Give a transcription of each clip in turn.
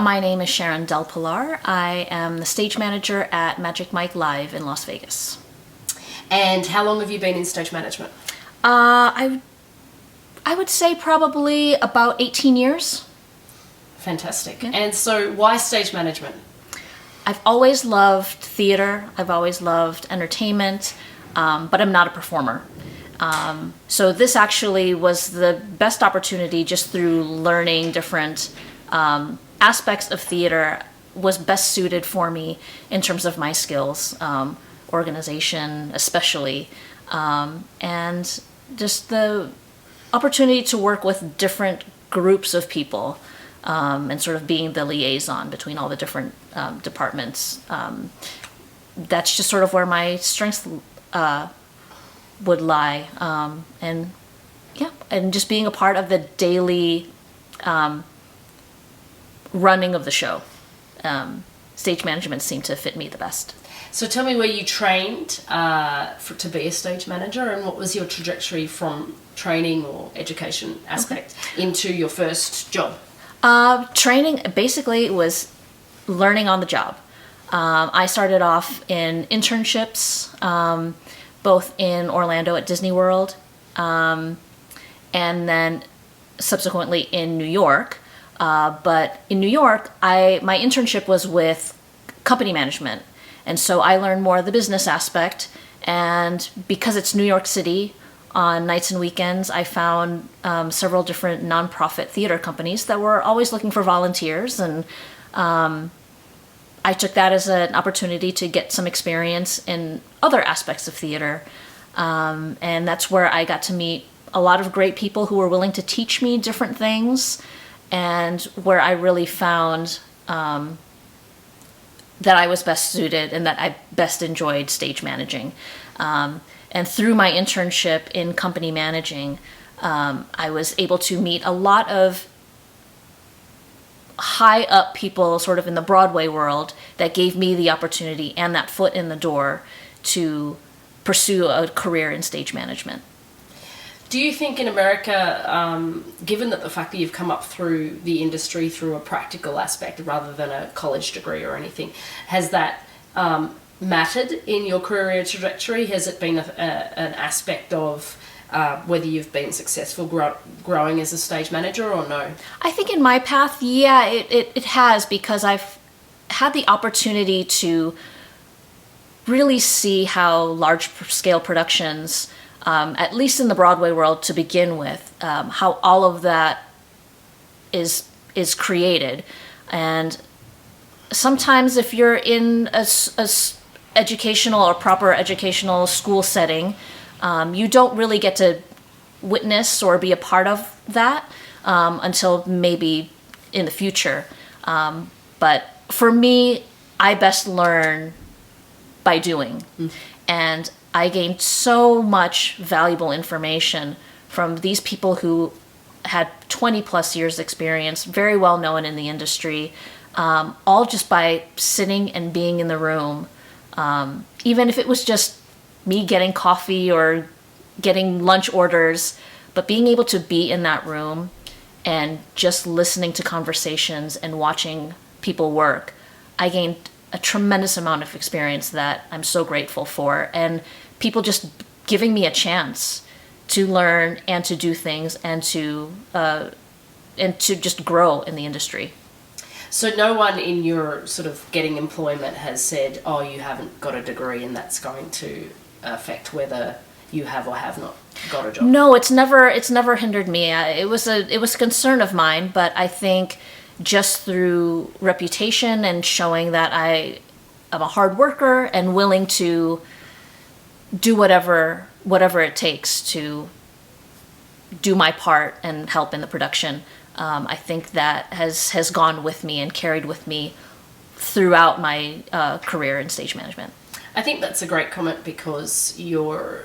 My name is Sharon Del Pilar. I am the stage manager at Magic Mike Live in Las Vegas. And how long have you been in stage management? I would say probably about 18 years. Fantastic. Yeah. And so why stage management? I've always loved theater. I've always loved entertainment, but I'm not a performer. So this actually was the best opportunity, just through learning different aspects of theater, was best suited for me in terms of my skills, organization especially, and just the opportunity to work with different groups of people, and sort of being the liaison between all the different departments. That's just sort of where my strengths would lie, and just being a part of the daily running of the show. Stage management seemed to fit me the best. So tell me where you trained to be a stage manager, and what was your trajectory from training or education aspect into your first job? Training basically was learning on the job. I started off in internships, both in Orlando at Disney World, and then subsequently in New York. But in New York, my internship was with company management. And so I learned more of the business aspect. And because it's New York City, on nights and weekends, I found several different nonprofit theater companies that were always looking for volunteers. And I took that as an opportunity to get some experience in other aspects of theater. And that's where I got to meet a lot of great people who were willing to teach me different things, and where I really found that I was best suited and that I best enjoyed stage managing. And through my internship in company managing, I was able to meet a lot of high up people sort of in the Broadway world that gave me the opportunity and that foot in the door to pursue a career in stage management. Do you think in America, given that the fact that you've come up through the industry through a practical aspect rather than a college degree or anything, has that mattered in your career trajectory? Has it been an aspect of whether you've been successful growing as a stage manager or no? I think in my path, yeah, it has, because I've had the opportunity to really see how large-scale productions, at least in the Broadway world to begin with, how all of that is created. And sometimes if you're in a educational or proper educational school setting, you don't really get to witness or be a part of that until maybe in the future. But for me, I best learn by doing. And I gained so much valuable information from these people who had 20 plus years experience, very well known in the industry, all just by sitting and being in the room. Even if it was just me getting coffee or getting lunch orders, but being able to be in that room and just listening to conversations and watching people work, I gained a tremendous amount of experience that I'm so grateful for. And people just giving me a chance to learn and to do things and to just grow in the industry. So no one in your sort of getting employment has said, oh, you haven't got a degree and that's going to affect whether you have or have not got a job? No, it's never hindered me. It was a concern of mine, but I think just through reputation and showing that I am a hard worker and willing to do whatever it takes to do my part and help in the production, I think that has gone with me and carried with me throughout my career in stage management. I think that's a great comment, because you're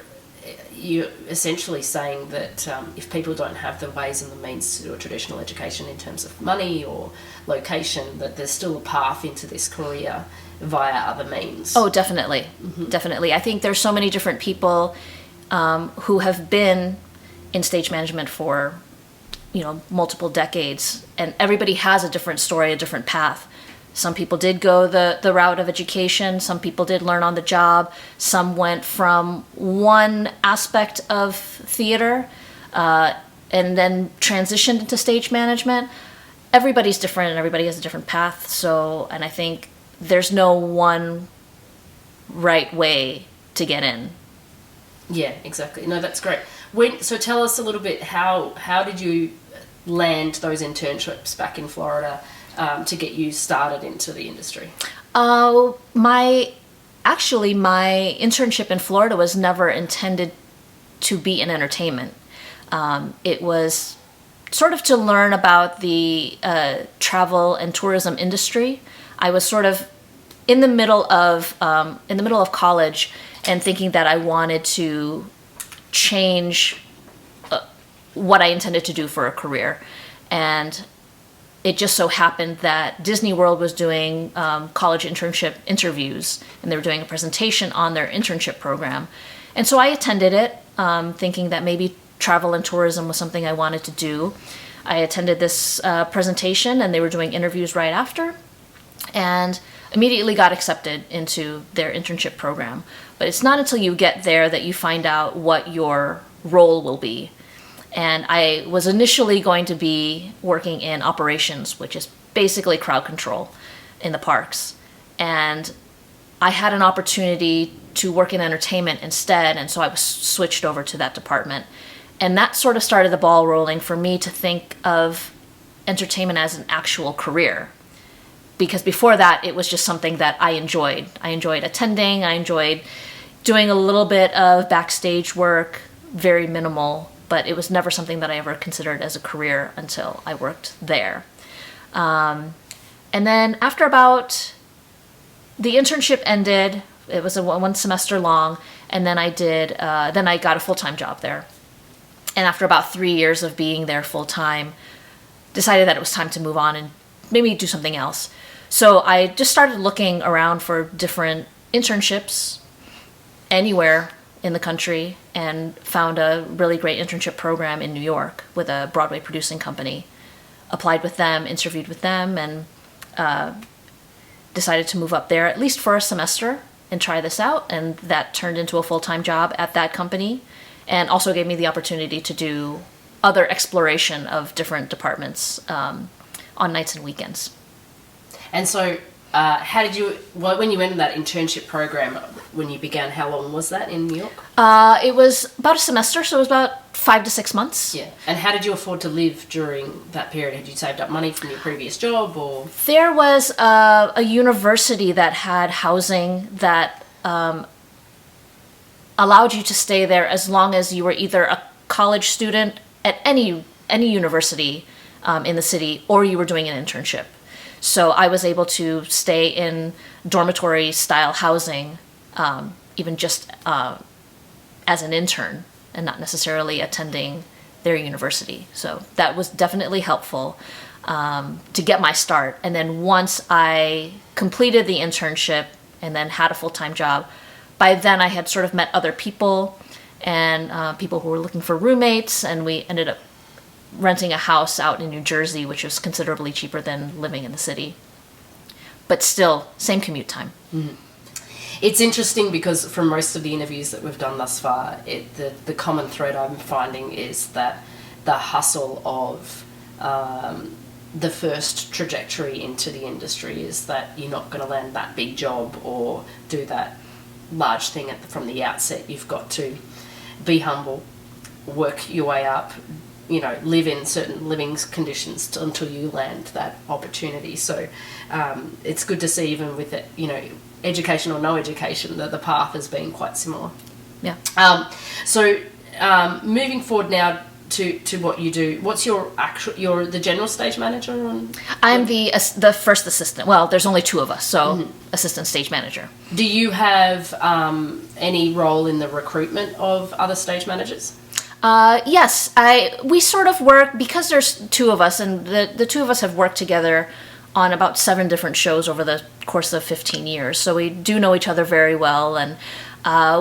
essentially saying that if people don't have the ways and the means to do a traditional education in terms of money or location, that there's still a path into this career via other means. Oh, definitely. Mm-hmm. Definitely. I think there's so many different people who have been in stage management for multiple decades, and everybody has a different story, a different path. Some people did go the route of education. Some people did learn on the job. Some went from one aspect of theater and then transitioned into stage management. Everybody's different and everybody has a different path. So, and I think there's no one right way to get in. Yeah, exactly. No, that's great. So tell us a little bit, how did you land those internships back in Florida to get you started into the industry? My internship in Florida was never intended to be in entertainment. It was sort of to learn about the travel and tourism industry. I was sort of in the middle of college and thinking that I wanted to change what I intended to do for a career. And it just so happened that Disney World was doing college internship interviews, and they were doing a presentation on their internship program. And so I attended it, thinking that maybe travel and tourism was something I wanted to do. I attended this presentation, and they were doing interviews right after, and immediately got accepted into their internship program. But it's not until you get there that you find out what your role will be. And I was initially going to be working in operations, which is basically crowd control in the parks. And I had an opportunity to work in entertainment instead, and so I was switched over to that department. And that sort of started the ball rolling for me to think of entertainment as an actual career. Because before that, it was just something that I enjoyed. I enjoyed attending, I enjoyed doing a little bit of backstage work, very minimal, but it was never something that I ever considered as a career until I worked there. And then after about, the internship ended, it was a one semester long, and then I got a full-time job there. And after about 3 years of being there full-time, decided that it was time to move on and maybe do something else. So I just started looking around for different internships anywhere in the country and found a really great internship program in New York with a Broadway producing company. Applied with them, interviewed with them, and decided to move up there at least for a semester and try this out. And that turned into a full-time job at that company, and also gave me the opportunity to do other exploration of different departments on nights and weekends. And so when you went in that internship program, when you began, how long was that in New York? It was about a semester, so it was about 5 to 6 months. Yeah. And how did you afford to live during that period? Had you saved up money from your previous job, or? There was a university that had housing that allowed you to stay there as long as you were either a college student at any university in the city, or you were doing an internship. So I was able to stay in dormitory-style housing, even just as an intern, and not necessarily attending their university. So that was definitely helpful to get my start. And then once I completed the internship and then had a full-time job, by then I had sort of met other people and people who were looking for roommates, and we ended up renting a house out in New Jersey, which was considerably cheaper than living in the city. But still, same commute time. Mm-hmm. It's interesting because from most of the interviews that we've done thus far, the common thread I'm finding is that the hustle of the first trajectory into the industry is that you're not going to land that big job or do that large thing from the outset. You've got to be humble, work your way up, live in certain living conditions until you land that opportunity. So it's good to see, even with it, education or no education, that the path has been quite similar. Yeah. So moving forward now to what you do, what's you're the general stage manager on? I'm the first assistant. Well, there's only 2 of us, so assistant stage manager. Do you have any role in the recruitment of other stage managers? Yes, we sort of work, because there's 2 of us, and the 2 of us have worked together on about 7 different shows over the course of 15 years. So we do know each other very well, and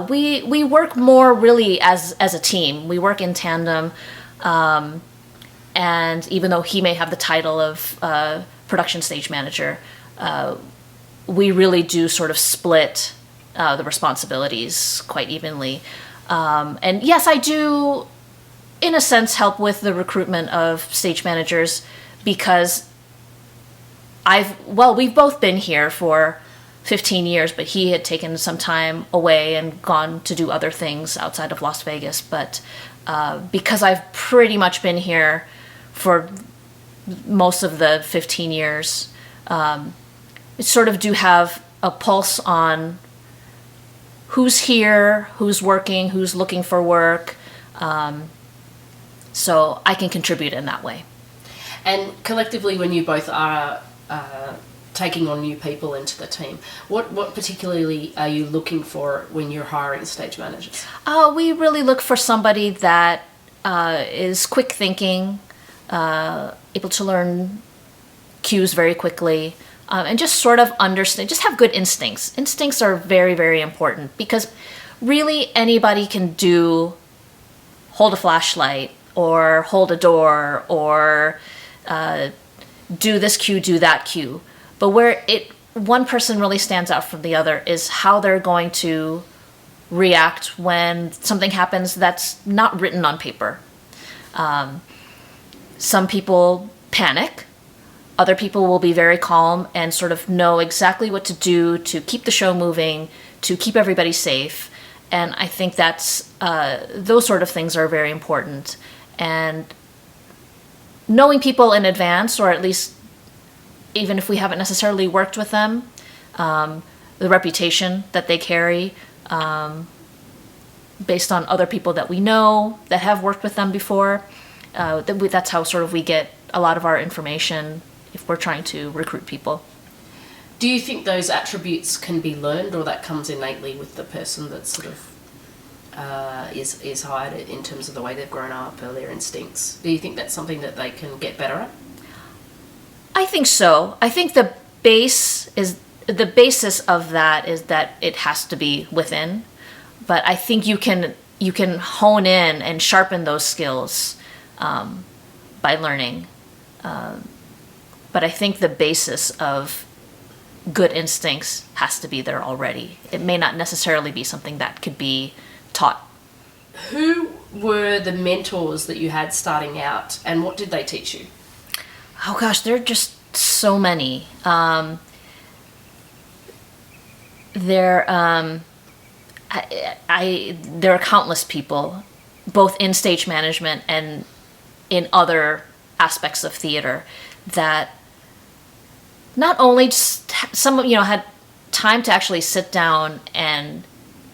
we work more really as a team. We work in tandem, and And even though he may have the title of production stage manager, we really do sort of split the responsibilities quite evenly. And yes, I do, in a sense, help with the recruitment of stage managers because we've both been here for 15 years, but he had taken some time away and gone to do other things outside of Las Vegas. But because I've pretty much been here for most of the 15 years, sort of do have a pulse on who's here, who's working, who's looking for work. So I can contribute in that way. And collectively, when you both are taking on new people into the team, what particularly are you looking for when you're hiring stage managers? We really look for somebody that is quick thinking, able to learn cues very quickly, and just sort of understand, just have good instincts. Instincts are very, very important because really anybody can hold a flashlight or hold a door or do this cue, do that cue. But where one person really stands out from the other is how they're going to react when something happens that's not written on paper. Some people panic. Other people will be very calm and sort of know exactly what to do to keep the show moving, to keep everybody safe. And I think those sort of things are very important. And knowing people in advance, or at least even if we haven't necessarily worked with them, the reputation that they carry, based on other people that we know that have worked with them before, that's how sort of we get a lot of our information if we're trying to recruit people. Do you think those attributes can be learned, or that comes innately with the person that sort of is hired in terms of the way they've grown up or their instincts? Do you think that's something that they can get better at? I think so. I think the basis of that is that it has to be within, but I think you can hone in and sharpen those skills by learning. But I think the basis of good instincts has to be there already. It may not necessarily be something that could be taught. Who were the mentors that you had starting out, and what did they teach you? Oh gosh, there are just so many. There are countless people, both in stage management and in other aspects of theater, that not only just had time to actually sit down and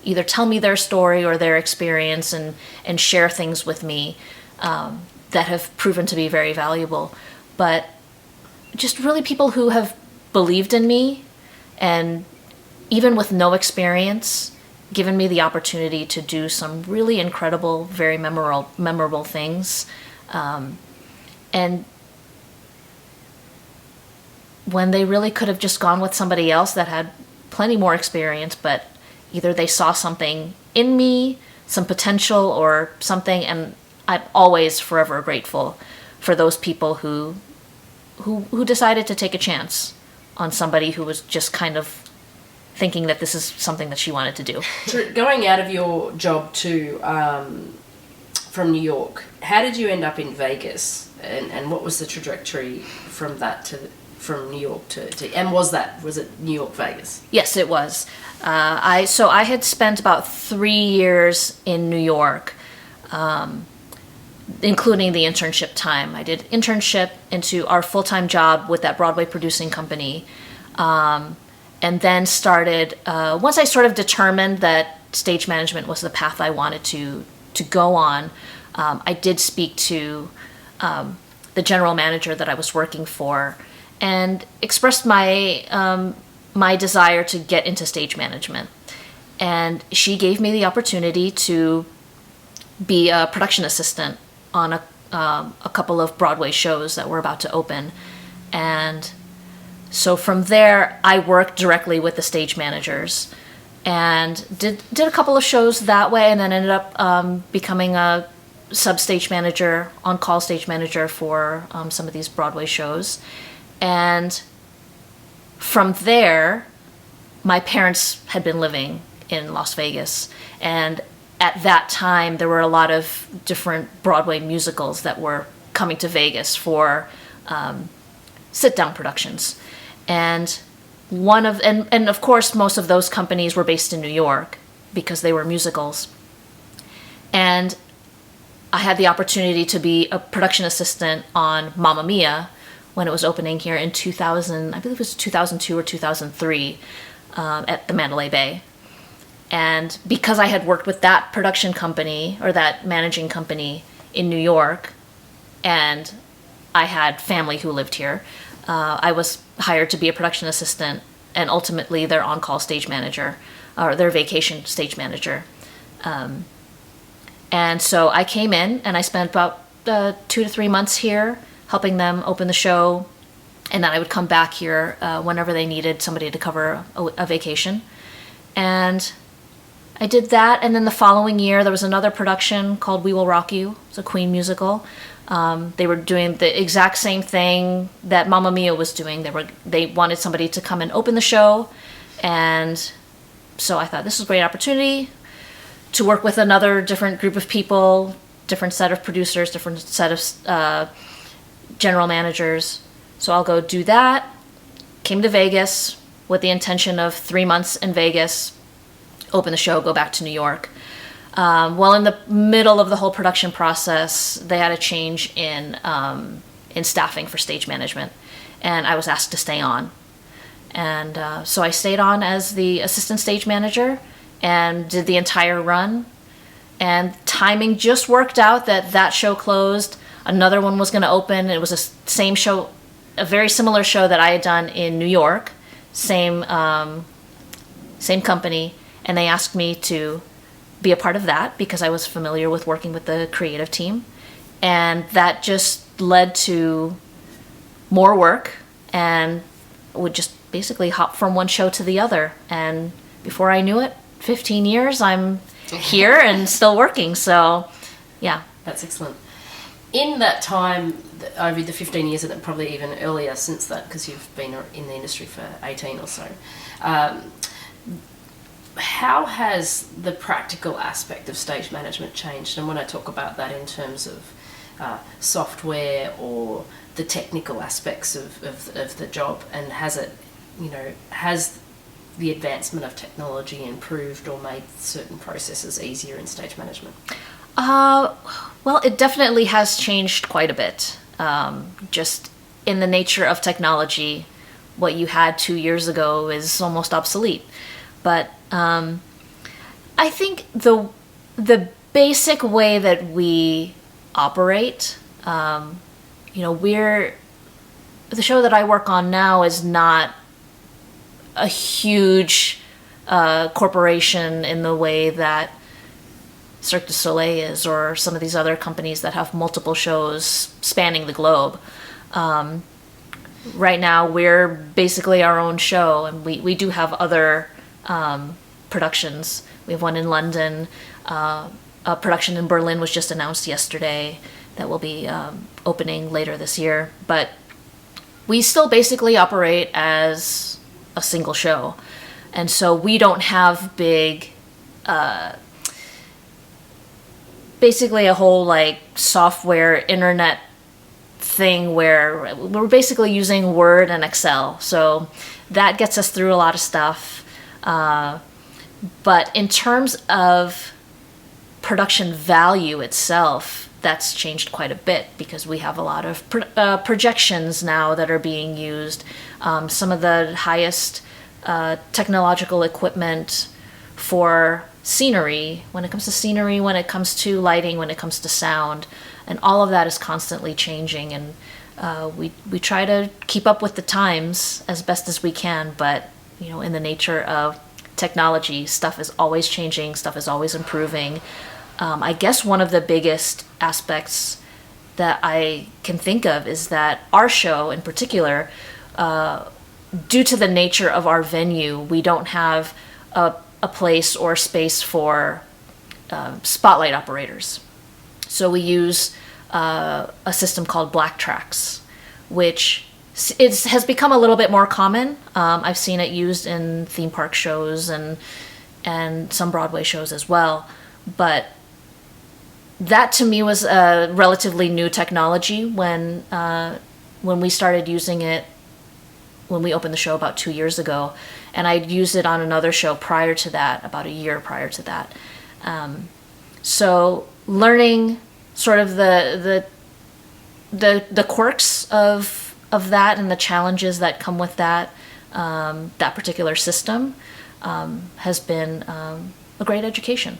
either tell me their story or their experience and share things with me that have proven to be very valuable, but just really people who have believed in me and even with no experience, given me the opportunity to do some really incredible, very memorable things. And when they really could have just gone with somebody else that had plenty more experience, but either they saw something in me, some potential or something, and I'm always forever grateful for those people who decided to take a chance on somebody who was just kind of thinking that this is something that she wanted to do. Going out of your job from New York, how did you end up in Vegas, and what was the trajectory from that from New York to and was it New York, Vegas? Yes, it was. I had spent about 3 years in New York, including the internship time. I did internship into our full-time job with that Broadway producing company, and then started, once I sort of determined that stage management was the path I wanted to go on, I did speak to the general manager that I was working for and expressed my desire to get into stage management. And she gave me the opportunity to be a production assistant on a couple of Broadway shows that were about to open. And so from there, I worked directly with the stage managers and did a couple of shows that way, and then ended up becoming a sub-stage manager, on-call stage manager for some of these Broadway shows. And from there, my parents had been living in Las Vegas. And at that time, there were a lot of different Broadway musicals that were coming to Vegas for sit-down productions. And and of course, most of those companies were based in New York because they were musicals. And I had the opportunity to be a production assistant on Mamma Mia when it was opening here in 2000, I believe it was 2002 or 2003, at the Mandalay Bay. And because I had worked with that production company, or that managing company in New York, and I had family who lived here, I was hired to be a production assistant and ultimately their on-call stage manager, or their vacation stage manager. And so I came in and I spent about 2 to 3 months here helping them open the show, and then I would come back here whenever they needed somebody to cover a vacation. And I did that, and then the following year there was another production called We Will Rock You. It's a Queen musical. They were doing the exact same thing that Mamma Mia was doing. They wanted somebody to come and open the show, and so I thought this is a great opportunity to work with another different group of people, different set of producers, different set of general managers. So I'll go do that. Came to Vegas with the intention of 3 months in Vegas, open the show, go back to New York. Well, in the middle of the whole production process, they had a change in staffing for stage management, and I was asked to stay on. And so I stayed on as the assistant stage manager and did the entire run. And timing just worked out that show closed. Another one was going to open. It was a same show, a very similar show that I had done in New York, same company, and they asked me to be a part of that because I was familiar with working with the creative team. And that just led to more work, and would just basically hop from one show to the other. And before I knew it, 15 years, I'm here and still working. So, yeah. That's excellent. In that time, over the 15 years, and probably even earlier since that, because you've been in the industry for 18 or so, how has the practical aspect of stage management changed? And when I talk about that in terms of software or the technical aspects of the job, and has the advancement of technology improved or made certain processes easier in stage management? Well, it definitely has changed quite a bit. Just in the nature of technology, what you had 2 years ago is almost obsolete. But I think the basic way that we operate, the show that I work on now is not a huge corporation in the way that Cirque du Soleil is, or some of these other companies that have multiple shows spanning the globe. Right now, we're basically our own show, and we do have other productions. We have one in London. A production in Berlin was just announced yesterday that will be opening later this year. But we still basically operate as a single show. And so we don't have big, basically a whole software internet thing where we're basically using Word and Excel. So that gets us through a lot of stuff. But in terms of production value itself, that's changed quite a bit because we have a lot of projections now that are being used. Some of the highest technological equipment for scenery, when it comes to lighting, when it comes to sound, and all of that is constantly changing. And we try to keep up with the times as best as we can, but in the nature of technology, stuff is always changing, stuff is always improving. I guess one of the biggest aspects that I can think of is that our show in particular, due to the nature of our venue, we don't have a place or space for spotlight operators. So we use a system called black tracks, which has become a little bit more common. I've seen it used in theme park shows and some Broadway shows as well. But that to me was a relatively new technology when we started using it when we opened the show about 2 years ago, and I'd used it on another show prior to that, about a year prior to that. So learning sort of the quirks of that and the challenges that come with that particular system has been a great education.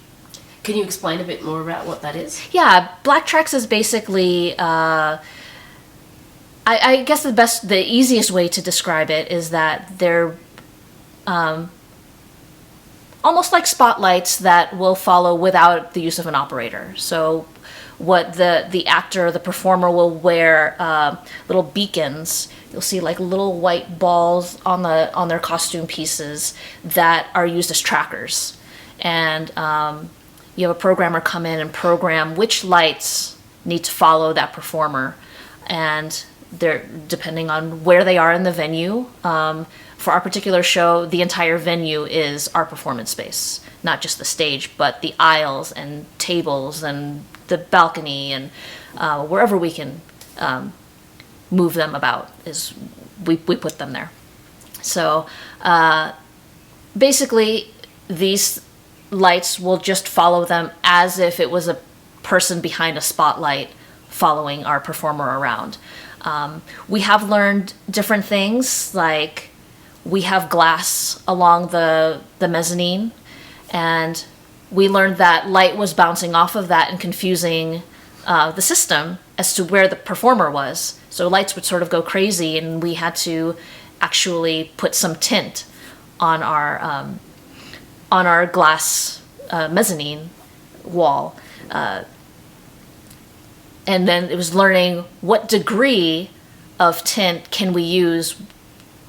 Can you explain a bit more about what that is? Yeah, black tracks is basically, I guess the easiest way to describe it is that they're almost like spotlights that will follow without the use of an operator. So what the actor, the performer will wear little beacons. You'll see like little white balls on their costume pieces that are used as trackers. And you have a programmer come in and program which lights need to follow that performer. And they're depending on where they are in the venue. For our particular show, the entire venue is our performance space, not just the stage, but the aisles and tables and the balcony and wherever we can move them about is we put them there. So basically, these lights will just follow them as if it was a person behind a spotlight following our performer around. We have learned different things, like we have glass along the mezzanine, and we learned that light was bouncing off of that and confusing the system as to where the performer was. So lights would sort of go crazy, and we had to actually put some tint on our glass mezzanine wall. And then it was learning what degree of tint can we use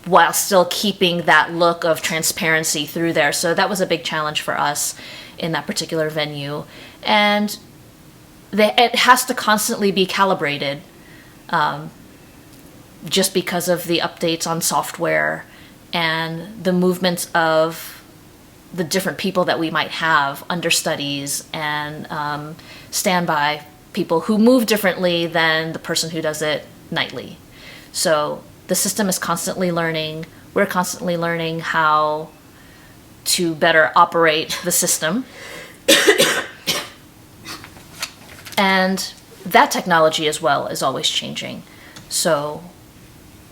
while still keeping that look of transparency through there. So that was a big challenge for us in that particular venue. And it has to constantly be calibrated just because of the updates on software and the movements of the different people that we might have, understudies and standby people who move differently than the person who does it nightly. So the system is constantly learning. We're constantly learning how to better operate the system. And that technology as well is always changing. So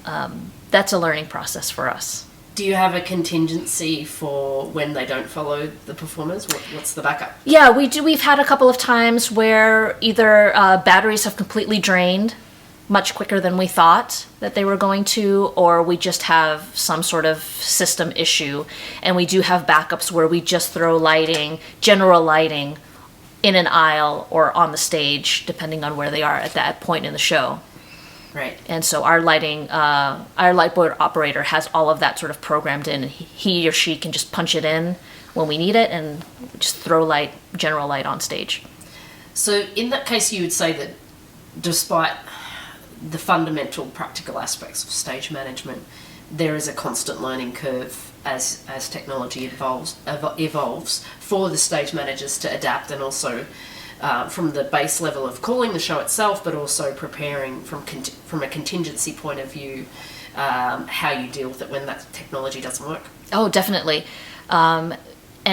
that's a learning process for us. Do you have a contingency for when they don't follow the performers? What's the backup? Yeah, we do. We've had a couple of times where either batteries have completely drained much quicker than we thought that they were going to, or we just have some sort of system issue. And we do have backups where we just throw lighting, general lighting, in an aisle or on the stage, depending on where they are at that point in the show. Right. And so our lighting, our light board operator has all of that sort of programmed in. He or she can just punch it in when we need it and just throw light, general light on stage. So in that case, you would say that despite the fundamental practical aspects of stage management, there is a constant learning curve as technology evolves for the stage managers to adapt, and also from the base level of calling the show itself, but also preparing from a contingency point of view, how you deal with it when that technology doesn't work. Oh, definitely. And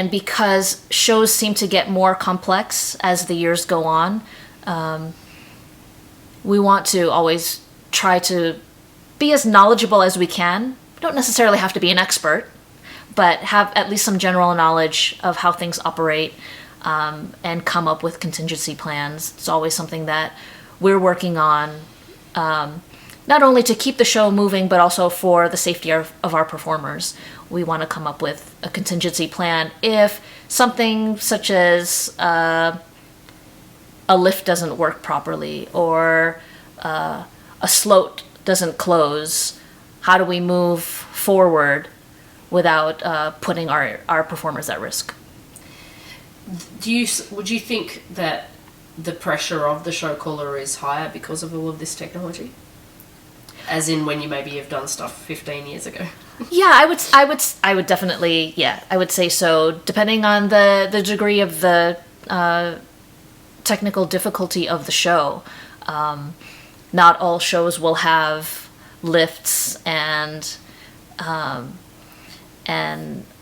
because shows seem to get more complex as the years go on, we want to always try to be as knowledgeable as we can. We don't necessarily have to be an expert, but have at least some general knowledge of how things operate, and come up with contingency plans. It's always something that we're working on, not only to keep the show moving, but also for the safety of our performers. We want to come up with a contingency plan if something such as a lift doesn't work properly, or a slope doesn't close. How do we move forward without putting our performers at risk? Would you think that the pressure of the show caller is higher because of all of this technology? As in when you maybe have done stuff 15 years ago? Yeah, I would definitely, yeah, I would say so. Depending on the degree of the technical difficulty of the show, not all shows will have lifts and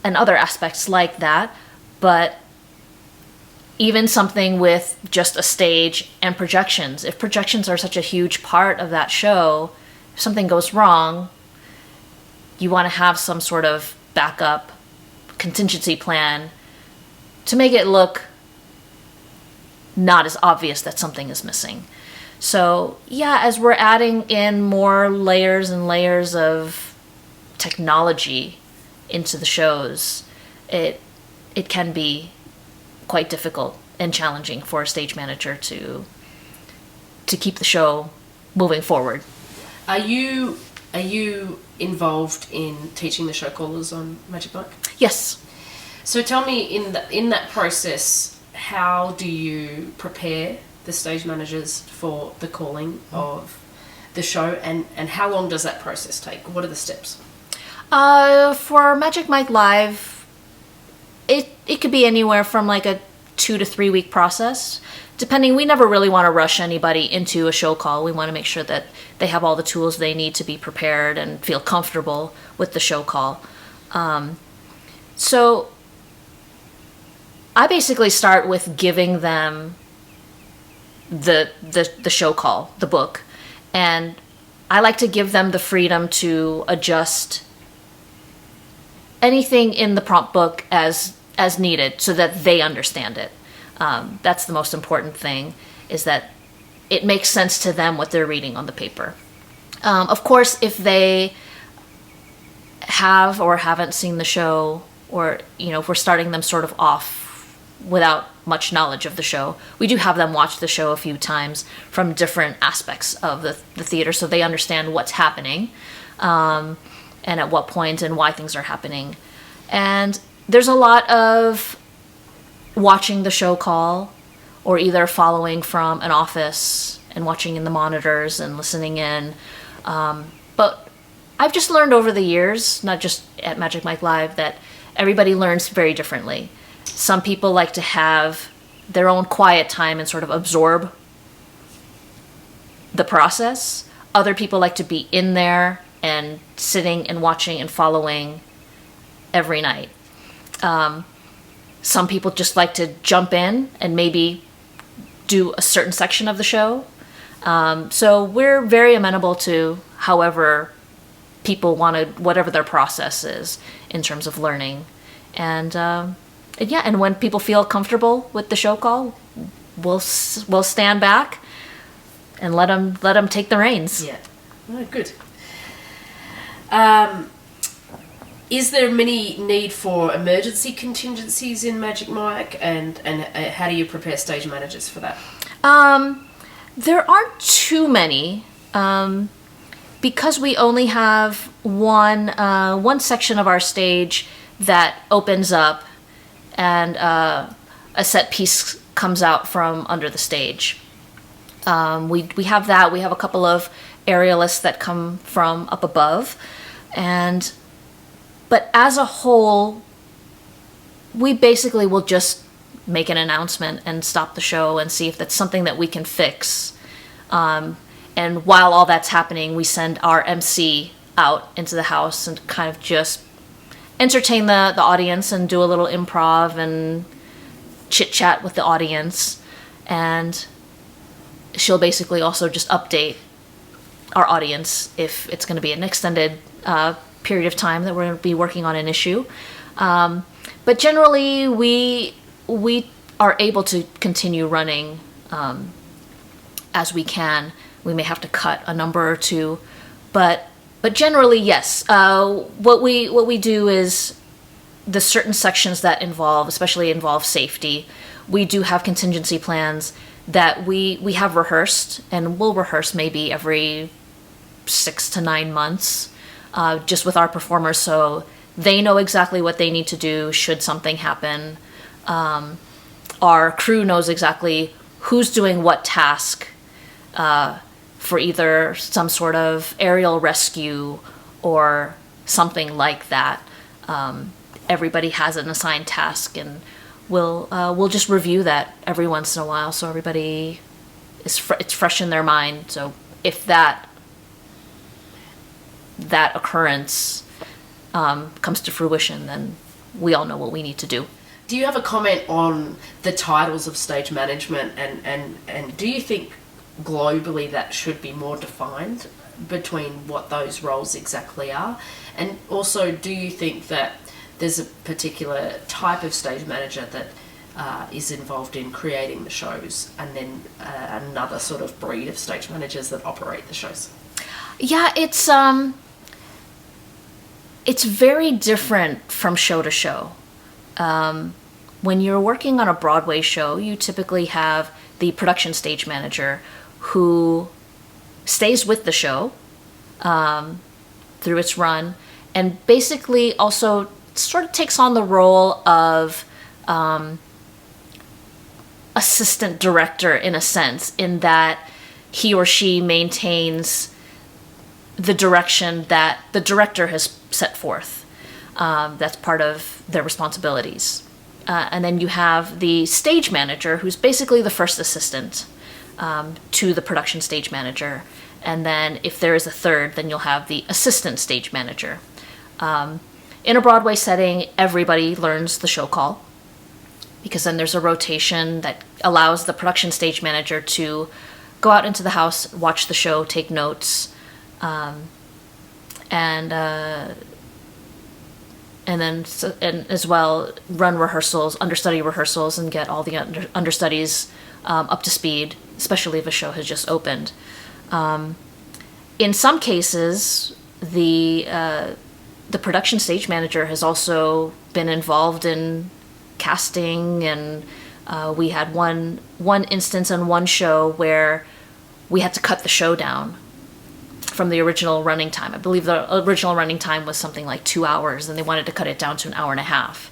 other aspects like that, but even something with just a stage and projections. If projections are such a huge part of that show, if something goes wrong, you want to have some sort of backup contingency plan to make it look not as obvious that something is missing. So yeah, as we're adding in more layers and layers of technology into the shows, it can be quite difficult and challenging for a stage manager to keep the show moving forward. Are you involved in teaching the show callers on Magic Mike? Yes. So tell me, in that process, how do you prepare the stage managers for the calling of the show, and how long does that process take? What are the steps? For Magic Mike Live, it could be anywhere from like a 2 to 3 week process, depending. We never really want to rush anybody into a show call. We want to make sure that they have all the tools they need to be prepared and feel comfortable with the show call. So I basically start with giving them the show call, the book, and I like to give them the freedom to adjust anything in the prompt book as needed so that they understand it. That's the most important thing, is that it makes sense to them what they're reading on the paper. Of course, if they have or haven't seen the show, or if we're starting them sort of off without much knowledge of the show, we do have them watch the show a few times from different aspects of the theater so they understand what's happening, and at what point and why things are happening. And there's a lot of watching the show call, or either following from an office and watching in the monitors and listening in. But I've just learned over the years, not just at Magic Mike Live, that everybody learns very differently. Some people like to have their own quiet time and sort of absorb the process. Other people like to be in there and sitting and watching and following every night. Some people just like to jump in and maybe do a certain section of the show. So we're very amenable to however people want to, whatever their process is in terms of learning. And when people feel comfortable with the show call, we'll stand back and let them take the reins. Yeah. Oh, good. Is there many need for emergency contingencies in Magic Mike, and how do you prepare stage managers for that? There aren't too many, because we only have one section of our stage that opens up, and a set piece comes out from under the stage. We have that. We have a couple of aerialists that come from up above, but as a whole, we basically will just make an announcement and stop the show and see if that's something that we can fix. And while all that's happening, we send our MC out into the house and kind of just entertain the audience and do a little improv and chit-chat with the audience. And she'll basically also just update our audience if it's going to be an extended period of time that we're going to be working on an issue. But generally, we are able to continue running as we can. We may have to cut a number or two, but generally, yes. What we do is the certain sections that especially involve safety, we do have contingency plans that we have rehearsed, and we'll rehearse maybe every 6 to 9 months, just with our performers, so they know exactly what they need to do should something happen. Our crew knows exactly who's doing what task for either some sort of aerial rescue or something like that. Everybody has an assigned task, and we'll just review that every once in a while, so everybody it's fresh in their mind. So if that occurrence comes to fruition, then we all know what we need to do. Do you have a comment on the titles of stage management, and do you think globally that should be more defined between what those roles exactly are? And also, do you think that there's a particular type of stage manager that is involved in creating the shows, and then another sort of breed of stage managers that operate the shows? Yeah, it's very different from show to show. When you're working on a Broadway show, you typically have the production stage manager who stays with the show through its run, and basically also sort of takes on the role of assistant director in a sense, in that he or she maintains the direction that the director has set forth. That's part of their responsibilities. And then you have the stage manager, who's basically the first assistant to the production stage manager. And then if there is a third, then you'll have the assistant stage manager. In a Broadway setting, everybody learns the show call, because then there's a rotation that allows the production stage manager to go out into the house, watch the show, take notes, and then as well run rehearsals, understudy rehearsals, and get all the understudies up to speed, especially if a show has just opened. In some cases, the production stage manager has also been involved in casting, and we had one instance on one show where we had to cut the show down from the original running time. I believe the original running time was something like 2 hours, and they wanted to cut it down to an hour and a half.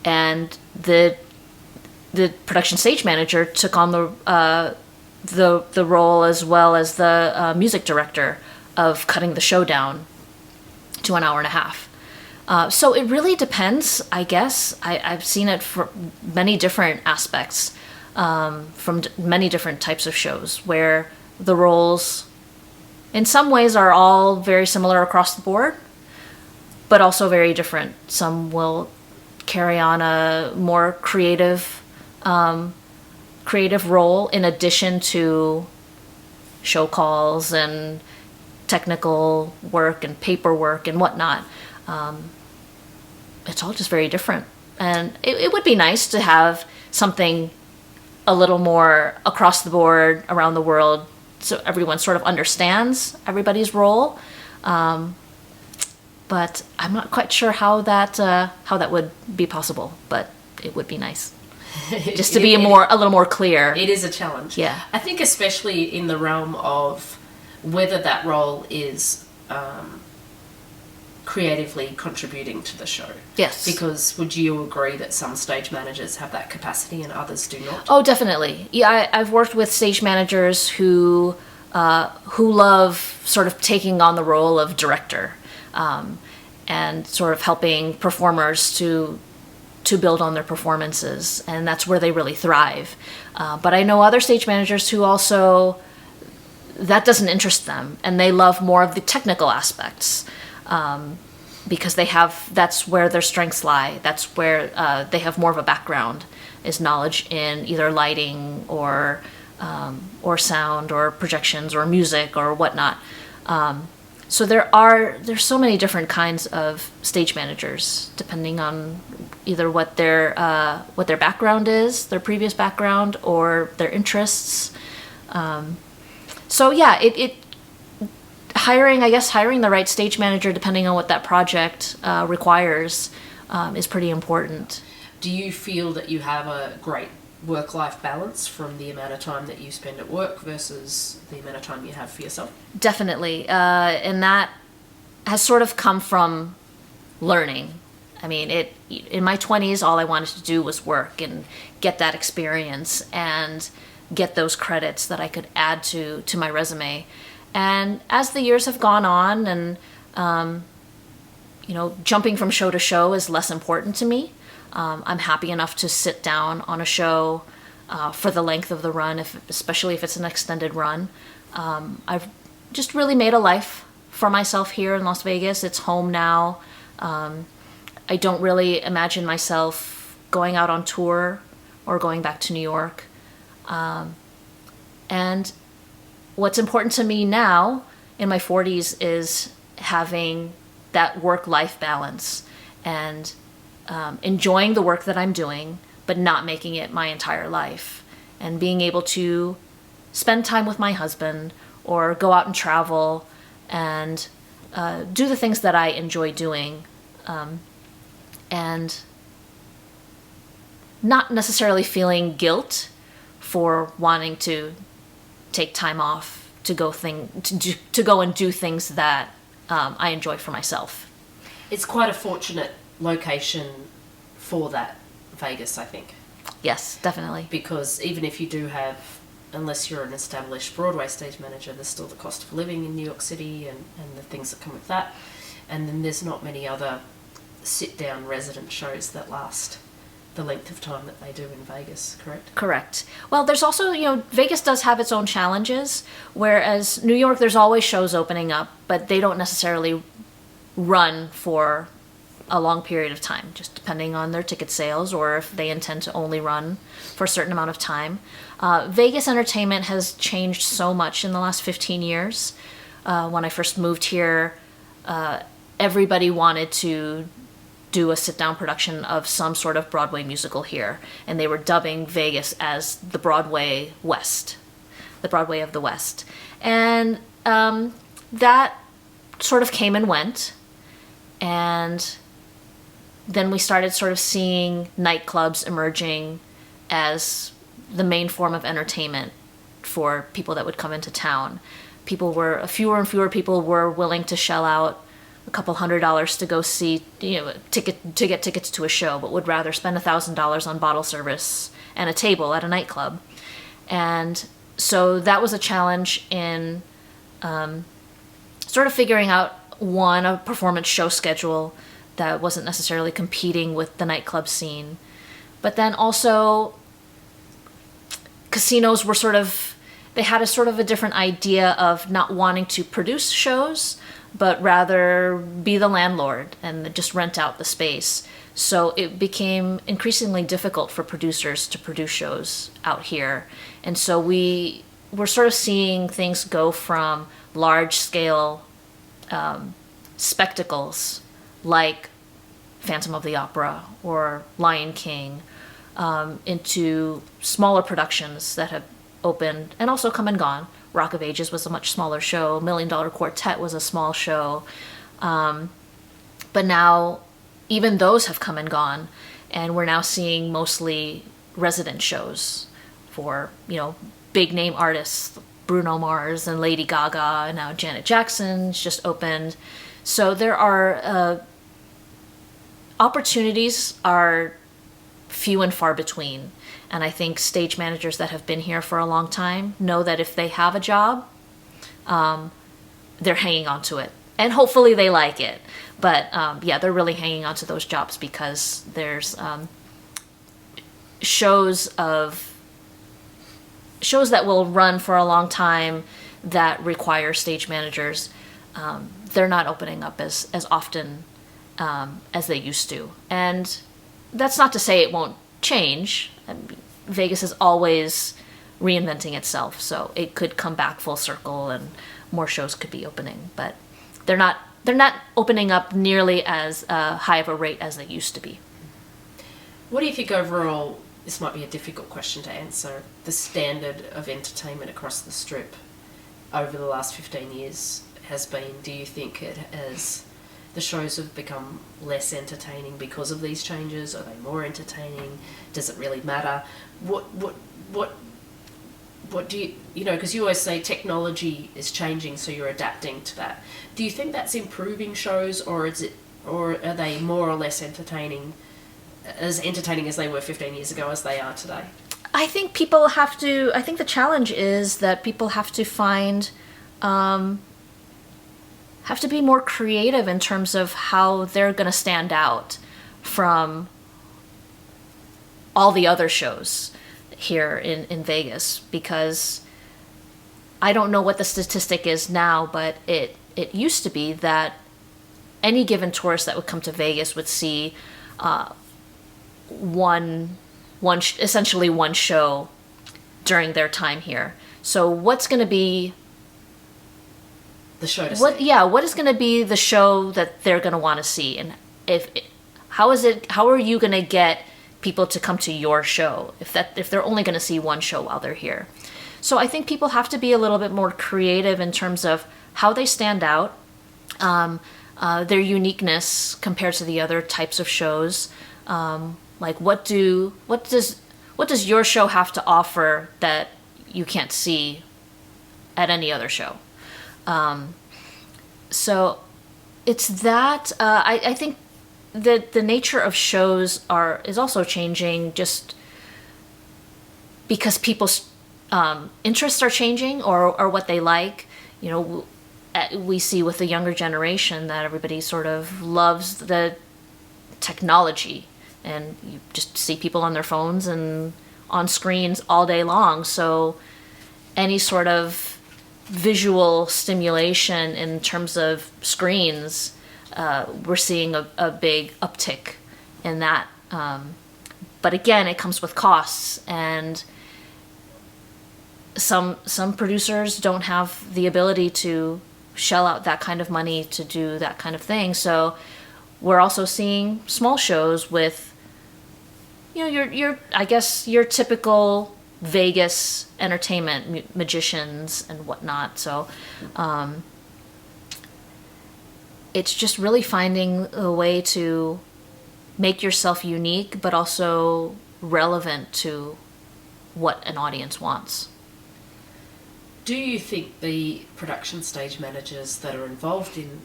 And the production stage manager took on the role, as well as the music director, of cutting the show down to an hour and a half. So it really depends, I guess. I've seen it for many different aspects, from many different types of shows, where the roles in some ways are all very similar across the board, but also very different. Some will carry on a more creative role in addition to show calls and technical work and paperwork and whatnot. It's all just very different. And it would be nice to have something a little more across the board around the world, so everyone sort of understands everybody's role. But I'm not quite sure how that would be possible, but it would be nice. Just to be a little more clear. It is a challenge. Yeah. I think especially in the realm of whether that role is creatively contributing to the show. Yes. Because would you agree that some stage managers have that capacity and others do not? Oh, definitely. Yeah, I've worked with stage managers who love sort of taking on the role of director, and sort of helping performers to build on their performances, and that's where they really thrive. But I know other stage managers who also, that doesn't interest them, and they love more of the technical aspects, because that's where their strengths lie. That's where they have more of a background, is knowledge in either lighting or sound or projections or music or whatnot. So there's so many different kinds of stage managers, depending on either what their background is, their previous background, or their interests. So yeah, hiring the right stage manager, depending on what that project requires, is pretty important. Do you feel that you have a great work-life balance from the amount of time that you spend at work versus the amount of time you have for yourself? Definitely. And that has sort of come from learning I mean, in my 20s, all I wanted to do was work and get that experience and get those credits that I could add to my resume. And as the years have gone on, and jumping from show to show is less important to me. I'm happy enough to sit down on a show for the length of the run, especially if it's an extended run. I've just really made a life for myself here in Las Vegas. It's home now. I don't really imagine myself going out on tour or going back to New York. And what's important to me now in my 40s is having that work-life balance and enjoying the work that I'm doing, but not making it my entire life. And being able to spend time with my husband or go out and travel and do the things that I enjoy doing. And not necessarily feeling guilt for wanting to take time off to go and do things that I enjoy for myself. It's quite a fortunate location for that, Vegas, I think. Yes, definitely. Because even if you do have, unless you're an established Broadway stage manager, there's still the cost of living in New York City and the things that come with that. And then there's not many other sit-down resident shows that last the length of time that they do in Vegas, correct? Correct. Well, there's also, Vegas does have its own challenges, whereas New York, there's always shows opening up, but they don't necessarily run for a long period of time, just depending on their ticket sales or if they intend to only run for a certain amount of time. Vegas entertainment has changed so much in the last 15 years. When I first moved here, everybody wanted to do a sit-down production of some sort of Broadway musical here, and they were dubbing Vegas as the Broadway West, the Broadway of the West. And that sort of came and went, and then we started sort of seeing nightclubs emerging as the main form of entertainment for people that would come into town. Fewer and fewer people were willing to shell out a couple $100s to go see, get tickets to a show, but would rather spend $1,000 on bottle service and a table at a nightclub. And so that was a challenge in sort of figuring out, a performance show schedule that wasn't necessarily competing with the nightclub scene. But then also, casinos were they had a different idea of not wanting to produce shows, but rather be the landlord and just rent out the space. So it became increasingly difficult for producers to produce shows out here. And so we were sort of seeing things go from large-scale spectacles like Phantom of the Opera or Lion King into smaller productions that have opened and also come and gone. Rock of Ages was a much smaller show. $1 Million Quartet was a small show. But now even those have come and gone, and we're now seeing mostly resident shows for, big name artists, Bruno Mars and Lady Gaga, and now Janet Jackson's just opened. So there are opportunities are few and far between. And I think stage managers that have been here for a long time know that if they have a job, they're hanging on to it. And hopefully they like it. But they're really hanging on to those jobs because there's shows that will run for a long time that require stage managers. They're not opening up as often as they used to. And that's not to say it won't change. Vegas is always reinventing itself, so it could come back full circle and more shows could be opening. But they're not opening up nearly as high of a rate as they used to be. What do you think overall, this might be a difficult question to answer, the standard of entertainment across the Strip over the last 15 years has been? Do you think the shows have become less entertaining because of these changes? Are they more entertaining? Does it really matter? What do you, because you always say technology is changing, so you're adapting to that. Do you think that's improving shows, or is it or are they more or less entertaining as they were 15 years ago as they are today? I think the challenge is that people have to have to be more creative in terms of how they're going to stand out from all the other shows here in Vegas, because I don't know what the statistic is now, but it used to be that any given tourist that would come to Vegas would see essentially one show during their time here. So what's going to be The show to what? see. Yeah, what is going to be the show that they're going to want to see, and how are you going to get people to come to your show if they're only going to see one show while they're here? So I think people have to be a little bit more creative in terms of how they stand out, their uniqueness compared to the other types of shows. Like what does your show have to offer that you can't see at any other show? So it's that I think that the nature of shows is also changing, just because people's interests are changing, or what they like. You know, we see with the younger generation that everybody sort of loves the technology, and you just see people on their phones and on screens all day long. So any sort of visual stimulation in terms of screens, we're seeing a big uptick in that. But again, it comes with costs, and some producers don't have the ability to shell out that kind of money to do that kind of thing. So we're also seeing small shows with, you know, your typical Vegas entertainment, magicians and whatnot. So it's just really finding a way to make yourself unique, but also relevant to what an audience wants. Do you think the production stage managers that are involved in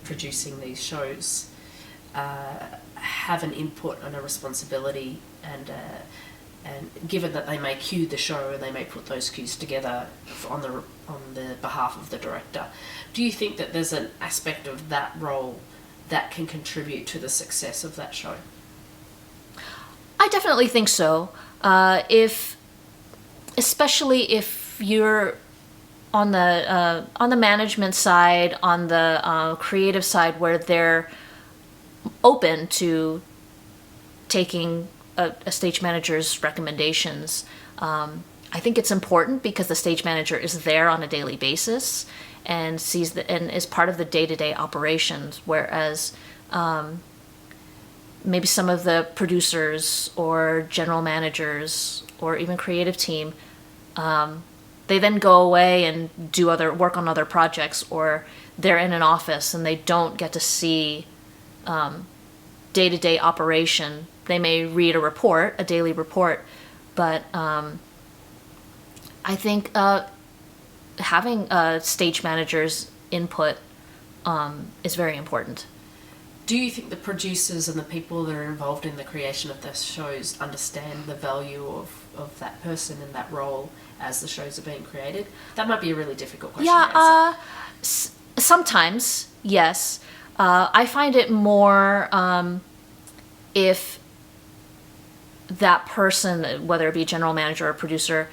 producing these shows have an input and a responsibility, and given that they may cue the show and they may put those cues together on the behalf of the director, do you think that there's an aspect of that role that can contribute to the success of that show? I definitely think so. Especially if you're on the management side, on the creative side, where they're open to taking a stage manager's recommendations. I think it's important because the stage manager is there on a daily basis and and is part of the day-to-day operations, whereas maybe some of the producers or general managers or even creative team, they then go away and work on other projects, or they're in an office and they don't get to see day-to-day operation. They may read a daily report, but I think having a stage manager's input is very important. Do you think the producers and the people that are involved in the creation of those shows understand the value of that person in that role as the shows are being created? That might be a really difficult question to answer. Sometimes, yes. I find it more if that person, whether it be a general manager or producer,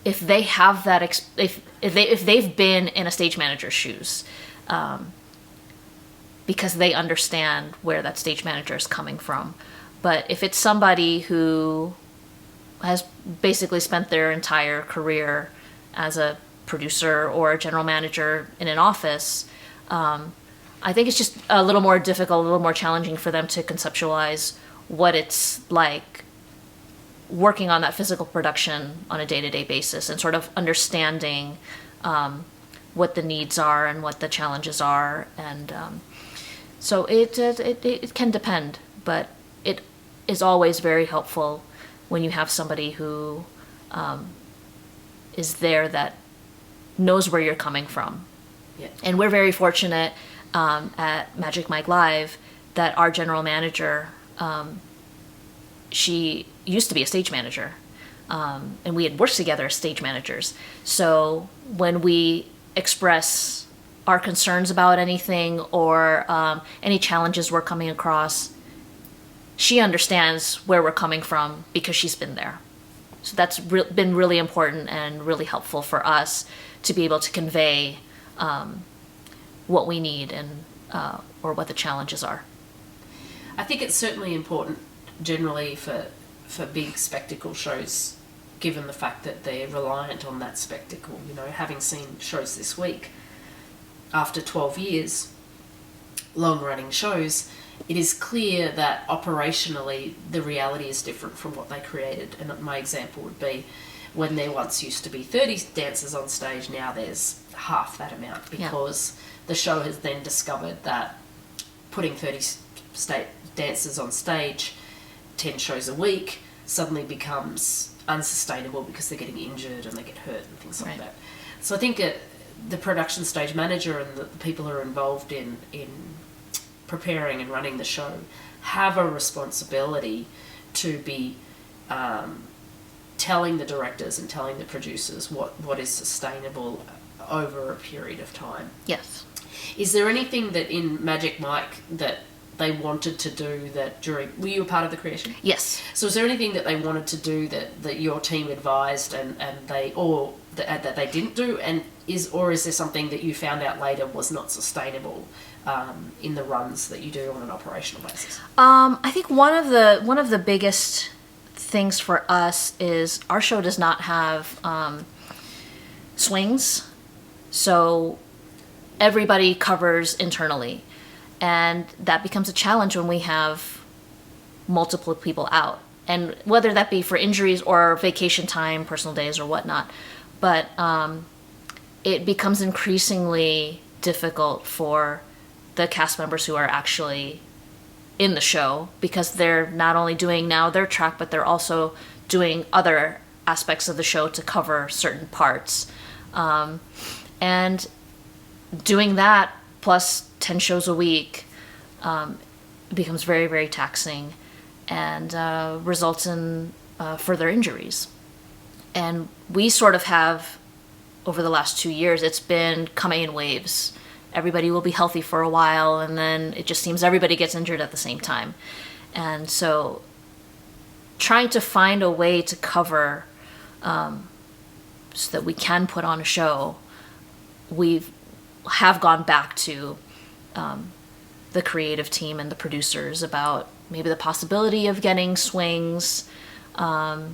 if they have that, if they've been in a stage manager's shoes, because they understand where that stage manager is coming from. But if it's somebody who has basically spent their entire career as a producer or a general manager in an office, I think it's just a little more difficult, a little more challenging for them to conceptualize what it's like working on that physical production on a day-to-day basis, and sort of understanding what the needs are and what the challenges are. And so it can depend, but it is always very helpful when you have somebody who is there that knows where you're coming from. Yeah. And we're very fortunate at Magic Mike Live that our general manager, she used to be a stage manager, and we had worked together as stage managers. So when we express our concerns about anything or any challenges we're coming across, she understands where we're coming from because she's been there. So that's been really important and really helpful for us to be able to convey what we need and or what the challenges are. I think it's certainly important generally for big spectacle shows, given the fact that they're reliant on that spectacle. You know, having seen shows this week, after 12 years, long-running shows, it is clear that operationally the reality is different from what they created. And my example would be when there once used to be 30 dancers on stage, now there's half that amount, because the show has then discovered that putting 30 dancers on stage 10 shows a week suddenly becomes unsustainable because they're getting injured and they get hurt and things like that. So I think the production stage manager and the people who are involved in preparing and running the show have a responsibility to be telling the directors and telling the producers what is sustainable over a period of time. Yes. Is there anything that in Magic Mike that they wanted to do that were you a part of the creation? Yes. So is there anything that they wanted to do that your team advised and that they didn't do, or is there something that you found out later was not sustainable in the runs that you do on an operational basis? I think one of the biggest things for us is our show does not have swings, so everybody covers internally, and that becomes a challenge when we have multiple people out, and whether that be for injuries or vacation time, personal days or whatnot, but it becomes increasingly difficult for the cast members who are actually in the show, because they're not only doing now their track, but they're also doing other aspects of the show to cover certain parts. And doing that plus 10 shows a week becomes very, very taxing and results in further injuries. And we sort of have, over the last 2 years, it's been coming in waves. Everybody will be healthy for a while, and then it just seems everybody gets injured at the same time. And so trying to find a way to cover so that we can put on a show, we have gone back to the creative team and the producers about maybe the possibility of getting swings to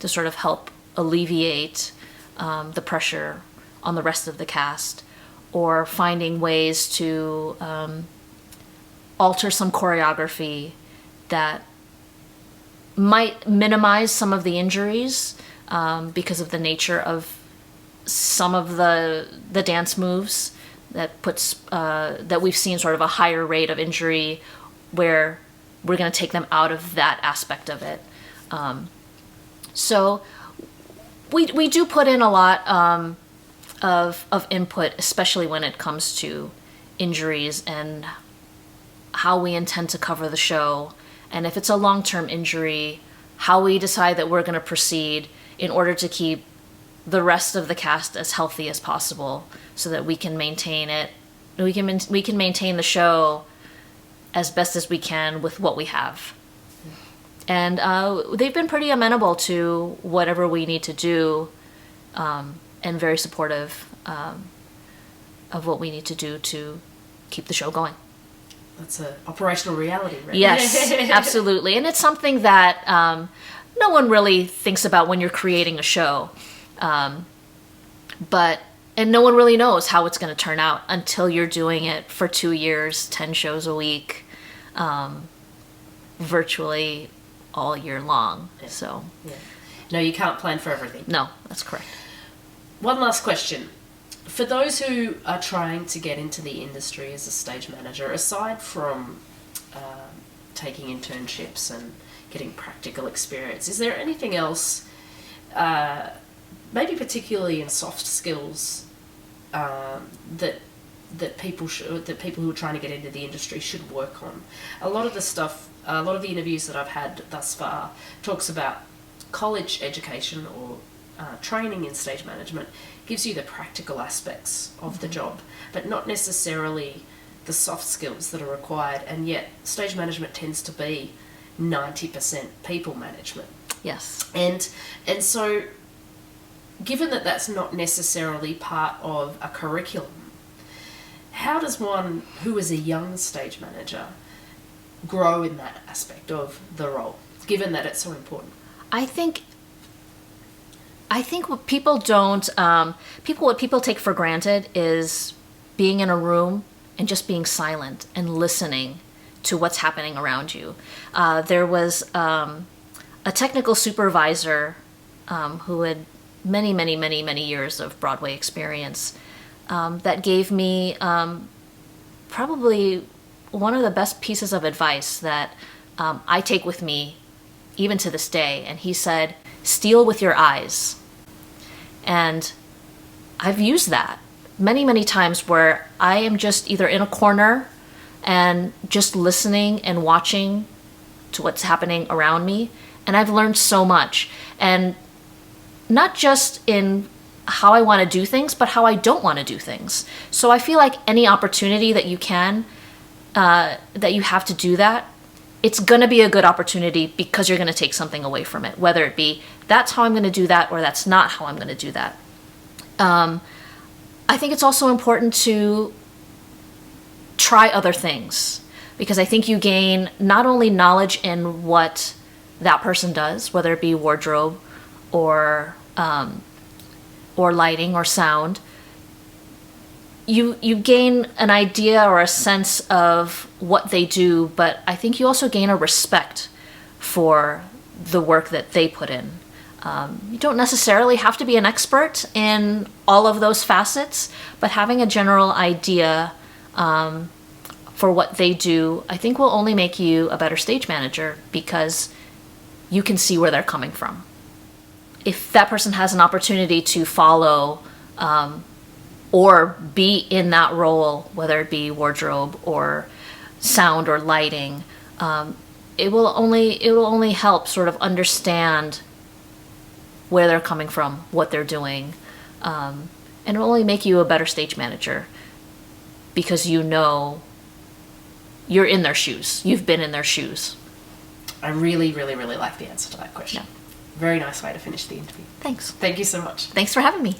sort of help alleviate the pressure on the rest of the cast, or finding ways to alter some choreography that might minimize some of the injuries because of the nature of some of the dance moves that puts that we've seen sort of a higher rate of injury, where we're going to take them out of that aspect of it. So we do put in a lot of input, especially when it comes to injuries and how we intend to cover the show, and if it's a long-term injury, how we decide that we're going to proceed in order to keep the rest of the cast as healthy as possible, so that we can maintain it. We can maintain the show as best as we can with what we have. And they've been pretty amenable to whatever we need to do, and very supportive of what we need to do to keep the show going. That's an operational reality, right? Yes, absolutely. And it's something that no one really thinks about when you're creating a show. And no one really knows how it's going to turn out until you're doing it for 2 years, 10 shows a week, virtually all year long. Yeah. So, yeah. No, you can't plan for everything. No, that's correct. One last question. For those who are trying to get into the industry as a stage manager, aside from taking internships and getting practical experience, is there anything else, maybe particularly in soft skills, that that people who are trying to get into the industry should work on. A lot of the interviews that I've had thus far talks about college education or training in stage management gives you the practical aspects of the job, but not necessarily the soft skills that are required, and yet stage management tends to be 90% people management. Yes. And so given that that's not necessarily part of a curriculum, how does one who is a young stage manager grow in that aspect of the role, given that it's so important? I think what people don't, what people take for granted is being in a room and just being silent and listening to what's happening around you. There was a technical supervisor who had many years of Broadway experience that gave me probably one of the best pieces of advice that I take with me even to this day. And he said, "Steal with your eyes." And I've used that many times where I am just either in a corner and just listening and watching to what's happening around me. And I've learned so much. And not just in how I want to do things, but how I don't want to do things. So I feel like any opportunity that you can, that you have to do that, it's going to be a good opportunity because you're going to take something away from it, whether it be that's how I'm going to do that or that's not how I'm going to do that. I think it's also important to try other things, because I think you gain not only knowledge in what that person does, whether it be wardrobe or lighting or sound. You gain an idea or a sense of what they do, but I think you also gain a respect for the work that they put in. You don't necessarily have to be an expert in all of those facets, but having a general idea for what they do, I think will only make you a better stage manager, because you can see where they're coming from. If that person has an opportunity to follow or be in that role, whether it be wardrobe or sound or lighting, it will only help sort of understand where they're coming from, what they're doing, and it will only make you a better stage manager, because you know you're in their shoes. You've been in their shoes. I really like the answer to that question. Yeah. Very nice way to finish the interview. Thanks. Thank you so much. Thanks for having me.